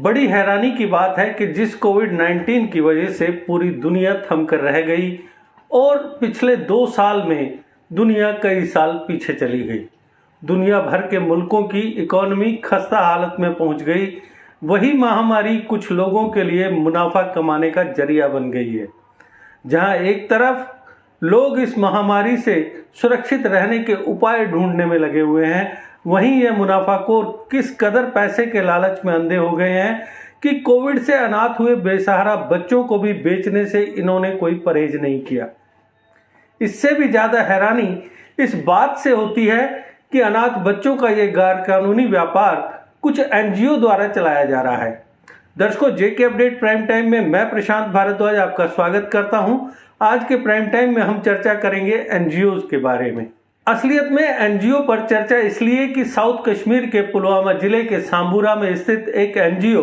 बड़ी हैरानी की बात है कि जिस कोविड-19 की वजह से पूरी दुनिया थम कर रह गई और पिछले 2 साल में दुनिया कई साल पीछे चली गई। दुनिया भर के मुल्कों की इकोनॉमी खस्ता हालत में पहुंच गई। वही महामारी कुछ लोगों के लिए मुनाफा कमाने का जरिया बन गई है। जहां एक तरफ लोग इस महामारी से सुरक्षित रहने के उपाय ढूंढने में लगे हुए हैं, वहीं यह मुनाफाखोर किस कदर पैसे के लालच में अंधे हो गए हैं कि कोविड से अनाथ हुए बेसहारा बच्चों को भी बेचने से इन्होंने कोई परहेज नहीं किया। इससे भी ज्यादा हैरानी इस बात से होती है कि अनाथ बच्चों का यह गैर कानूनी व्यापार कुछ एनजीओ द्वारा चलाया जा रहा है। दर्शकों, जेके अपडेट प्राइम टाइम में मैं प्रशांत भारद्वाज आपका स्वागत करता हूं। आज के प्राइम टाइम में हम चर्चा करेंगे एनजीओ के बारे में। असलियत में एनजीओ पर चर्चा इसलिए कि साउथ कश्मीर के पुलवामा जिले के सांबूरा में स्थित एक NGO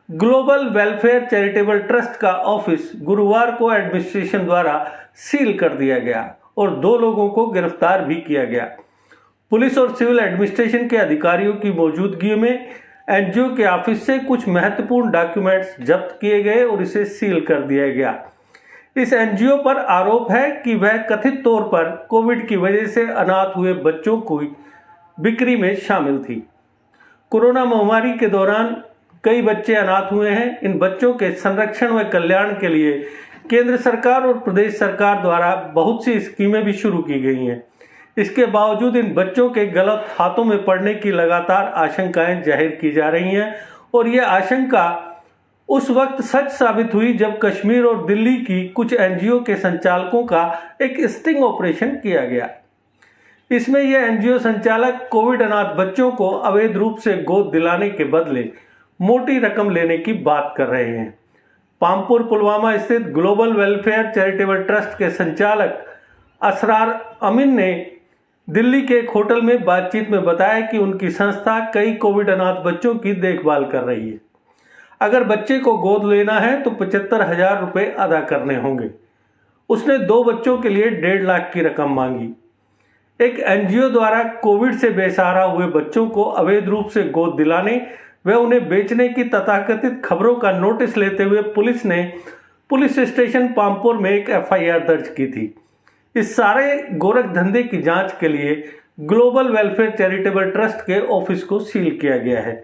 global welfare charitable trust का ऑफिस गुरुवार को एडमिनिस्ट्रेशन द्वारा सील कर दिया गया और 2 लोगों को गिरफ्तार भी किया गया। पुलिस और सिविल एडमिनिस्ट्रेशन के अधिकारियों की मौजूदगी में एनजीओ के ऑफिस से कुछ महत्वपूर्ण डॉक्यूमेंट्स जब्त किए गए और इसे सील कर दिया गया। इस एनजीओ पर आरोप है कि वह कथित तौर पर कोविड की वजह से अनाथ हुए बच्चों की बिक्री में शामिल थी। कोरोना महामारी के दौरान कई बच्चे अनाथ हुए हैं। इन बच्चों के संरक्षण व कल्याण के लिए केंद्र सरकार और प्रदेश सरकार द्वारा बहुत सी स्कीमें भी शुरू की गई हैं। इसके बावजूद इन बच्चों के गलत हाथों में पड़ने की लगातार आशंकाएं जाहिर की जा रही हैं और यह आशंका उस वक्त सच साबित हुई जब कश्मीर और दिल्ली की कुछ एनजीओ के संचालकों का एक स्टिंग ऑपरेशन किया गया। इसमें यह एनजीओ संचालक कोविड अनाथ बच्चों को अवैध रूप से गोद दिलाने के बदले मोटी रकम लेने की बात कर रहे हैं। पामपुर पुलवामा स्थित ग्लोबल वेलफेयर चैरिटेबल ट्रस्ट के संचालक असरार अमीन ने दिल्ली के एक होटल में बातचीत में बताया कि उनकी संस्था कई कोविड अनाथ बच्चों की देखभाल कर रही है। अगर बच्चे को गोद लेना है तो 75,000 रुपये अदा करने होंगे। उसने 2 बच्चों के लिए 1.5 लाख की रकम मांगी। एक एनजीओ द्वारा कोविड से बेसहारा हुए बच्चों को अवैध रूप से गोद दिलाने व उन्हें बेचने की तथाकथित खबरों का नोटिस लेते हुए पुलिस ने पुलिस स्टेशन पामपुर में एक एफआईआर दर्ज की थी। इस सारे गोरख धंधे की जांच के लिए ग्लोबल वेलफेयर चैरिटेबल ट्रस्ट के ऑफिस को सील किया गया है।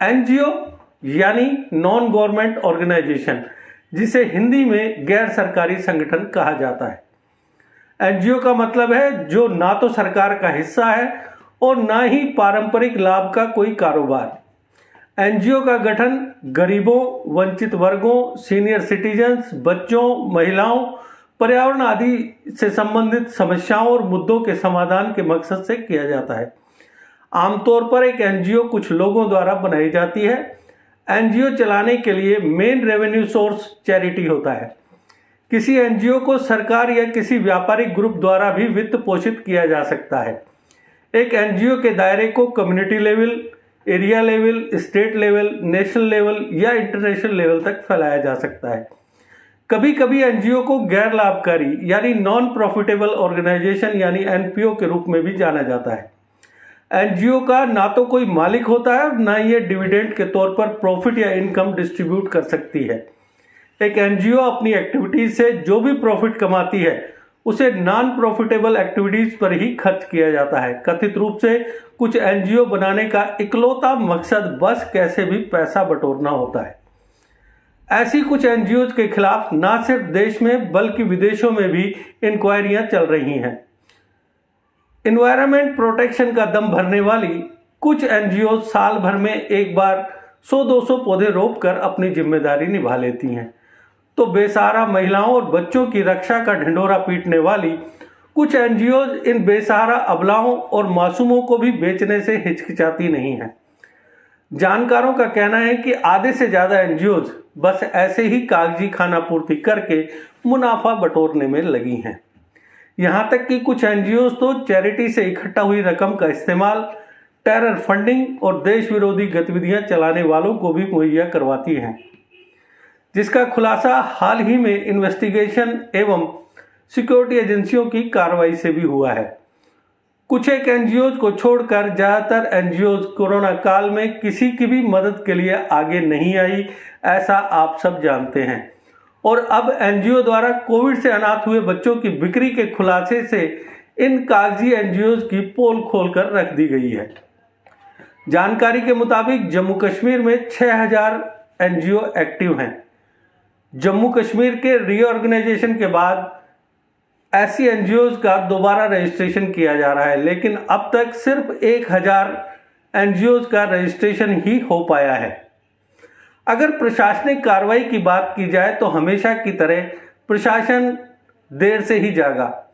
एनजीओ यानी नॉन गवर्नमेंट ऑर्गेनाइजेशन, जिसे हिंदी में गैर सरकारी संगठन कहा जाता है। एनजीओ का मतलब है जो ना तो सरकार का हिस्सा है और ना ही पारंपरिक लाभ का कोई कारोबार। एनजीओ का गठन गरीबों, वंचित वर्गों, सीनियर सिटीजन्स, बच्चों, महिलाओं, पर्यावरण आदि से संबंधित समस्याओं और मुद्दों के समाधान के मकसद से किया जाता है। आमतौर पर एक एनजीओ कुछ लोगों द्वारा बनाई जाती है। एनजीओ चलाने के लिए मेन रेवेन्यू सोर्स चैरिटी होता है। किसी एनजीओ को सरकार या किसी व्यापारिक ग्रुप द्वारा भी वित्त पोषित किया जा सकता है। एक एनजीओ के दायरे को community level, area level, state level, national level या इंटरनेशनल लेवल तक फैलाया जा सकता है। कभी कभी एनजीओ को गैर लाभकारी यानी नॉन प्रॉफिटेबल ऑर्गेनाइजेशन यानी एनपीओ के रूप में भी जाना जाता है। एनजीओ का ना तो कोई मालिक होता है और ना ये डिविडेंड के तौर पर प्रॉफिट या इनकम डिस्ट्रीब्यूट कर सकती है। एक एनजीओ अपनी एक्टिविटीज से जो भी प्रॉफिट कमाती है उसे नॉन प्रॉफिटेबल एक्टिविटीज पर ही खर्च किया जाता है। कथित रूप से कुछ एनजीओ बनाने का इकलौता मकसद बस कैसे भी पैसा बटोरना होता है। ऐसी कुछ एनजीओ के खिलाफ ना सिर्फ देश में बल्कि विदेशों में भी इंक्वायरियां चल रही हैं। एनवायरनमेंट प्रोटेक्शन का दम भरने वाली कुछ एनजीओ साल भर में एक बार 100-200 पौधे रोपकर अपनी जिम्मेदारी निभा लेती हैं, तो बेसहारा महिलाओं और बच्चों की रक्षा का ढिंढोरा पीटने वाली कुछ एनजीओ इन बेसहारा अबलाओं और मासूमों को भी बेचने से हिचकिचाती नहीं हैं। जानकारों का कहना है कि आधे से ज्यादा एनजीओ बस ऐसे ही कागजी खाना पूर्ति करके मुनाफा बटोरने में लगी हैं। यहां तक कि कुछ एनजीओ तो चैरिटी से इकट्ठा हुई रकम का इस्तेमाल टेरर फंडिंग और देश विरोधी गतिविधियां चलाने वालों को भी मुहैया करवाती हैं, जिसका खुलासा हाल ही में इन्वेस्टिगेशन एवं सिक्योरिटी एजेंसियों की कार्रवाई से भी हुआ है। कुछ एक एनजीओ को छोड़कर ज़्यादातर एनजीओ कोरोना काल में किसी की भी मदद के लिए आगे नहीं आई, ऐसा आप सब जानते हैं। और अब एनजीओ द्वारा कोविड से अनाथ हुए बच्चों की बिक्री के खुलासे से इन कागजी एनजीओ की पोल खोलकर रख दी गई है। जानकारी के मुताबिक जम्मू कश्मीर में 6000 एनजीओ एक्टिव हैं। जम्मू कश्मीर के रीऑर्गेनाइजेशन के बाद ऐसी एनजीओ का दोबारा रजिस्ट्रेशन किया जा रहा है, लेकिन अब तक सिर्फ 1000 एनजीओ का रजिस्ट्रेशन ही हो पाया है। अगर प्रशासनिक कार्रवाई की बात की जाए तो हमेशा की तरह प्रशासन देर से ही जागा।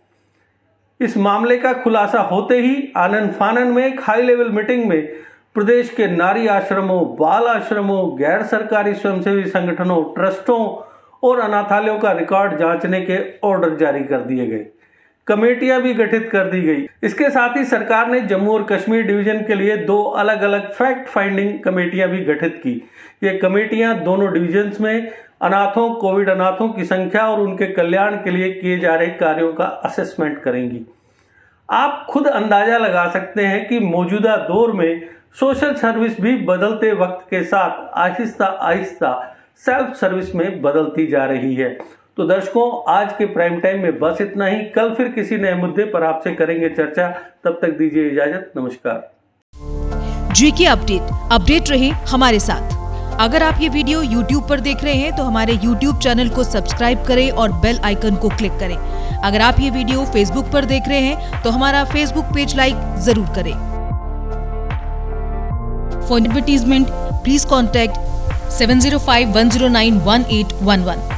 इस मामले का खुलासा होते ही आनन फानन में एक हाई लेवल मीटिंग में प्रदेश के नारी आश्रमों, बाल आश्रमों, गैर सरकारी स्वयंसेवी संगठनों, ट्रस्टों और अनाथालयों का रिकॉर्ड जांचने के ऑर्डर जारी कर दिए गए। कमेटियां भी गठित कर दी गई। इसके साथ ही सरकार ने जम्मू और कश्मीर डिवीजन के लिए 2 अलग अलग फैक्ट फाइंडिंग कमेटियां भी गठित की। ये कमेटियां दोनों डिवीजन्स में अनाथों, कोविड अनाथों की संख्या और उनके कल्याण के लिए किए जा रहे कार्यों का असेसमेंट करेंगी। आप खुद अंदाजा लगा सकते हैं कि मौजूदा दौर में सोशल सर्विस भी बदलते वक्त के साथ आहिस्ता आहिस्ता सेल्फ सर्विस में बदलती जा रही है। तो दर्शकों, आज के प्राइम टाइम में बस इतना ही। कल फिर किसी नए मुद्दे पर आपसे करेंगे चर्चा। तब तक दीजिए इजाजत। नमस्कार। जीके अपडेट रहे हमारे साथ। अगर आप ये वीडियो YouTube पर देख रहे हैं तो हमारे YouTube चैनल को सब्सक्राइब करें और बेल आइकन को क्लिक करें। अगर आप ये वीडियो Facebook पर देख रहे हैं तो हमारा Facebook पेज लाइक जरूर करें। For advertisement please contact 7051091811।